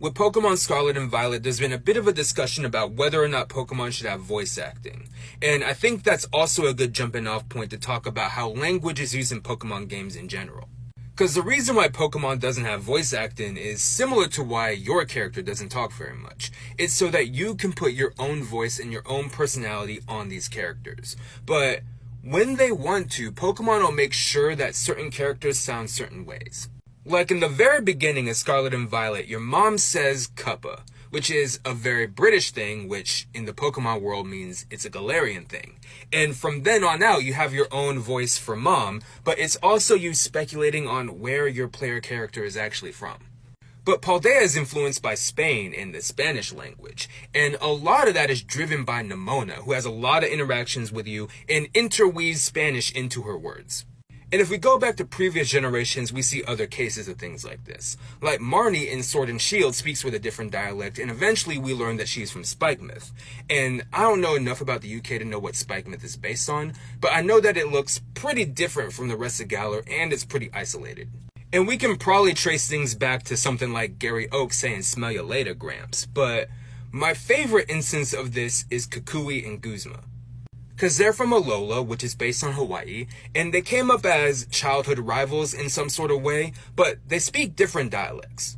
with Pokemon Scarlet and Violet, there's been a bit of a discussion about whether or not Pokemon should have voice acting. And I think that's also a good jumping off point to talk about how language is used in Pokemon games in general. Because the reason why Pokemon doesn't have voice acting is similar to why your character doesn't talk very much. It's so that you can put your own voice and your own personality on these characters. But when they want to, Pokemon will make sure that certain characters sound certain ways. Like in the very beginning of Scarlet and Violet, your mom says Cuppa, which is a very British thing, which in the Pokemon world means it's a Galarian thing. And from then on out, you have your own voice for mom, but it's also you speculating on where your player character is actually from. But Paldea is influenced by Spain and the Spanish language, and a lot of that is driven by Nemona, who has a lot of interactions with you and interweaves Spanish into her words. And if we go back to previous generations, we see other cases of things like this. Like Marnie in Sword and Shield speaks with a different dialect, and eventually we learn that she's from Spikemouth. And I don't know enough about the UK to know what Spikemouth is based on, but I know that it looks pretty different from the rest of Galar, and it's pretty isolated. And we can probably trace things back to something like Gary Oak saying "smell you later, Gramps." But my favorite instance of this is Kikui and Guzma. Because they're from Alola, which is based on Hawaii, and they came up as childhood rivals in some sort of way, but they speak different dialects.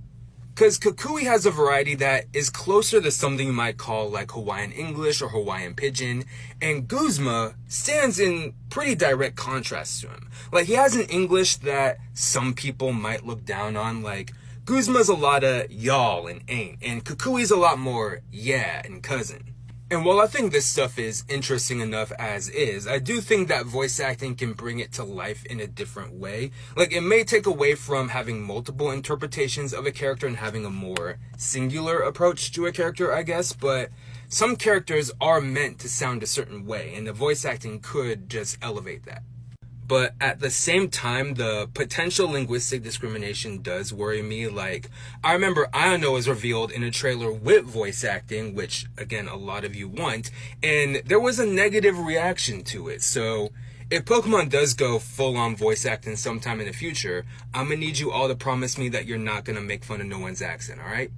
Because Kikui has a variety that is closer to something you might call like Hawaiian English or Hawaiian Pidgin, and Guzma stands in pretty direct contrast to him. Like, he has an English that some people might look down on, like Guzma's a lot of y'all and ain't, and Kikui's a lot more yeah and cousin. And while I think this stuff is interesting enough as is, I do think that voice acting can bring it to life in a different way. Like, it may take away from having multiple interpretations of a character and having a more singular approach to a character, I guess, but some characters are meant to sound a certain way, and the voice acting could just elevate that. But at the same time, the potential linguistic discrimination does worry me. Like, I remember Iono was revealed in a trailer with voice acting, which, again, a lot of you want, and there was a negative reaction to it. So, if Pokemon does go full-on voice acting sometime in the future, I'm gonna need you all to promise me that you're not gonna make fun of no one's accent, alright?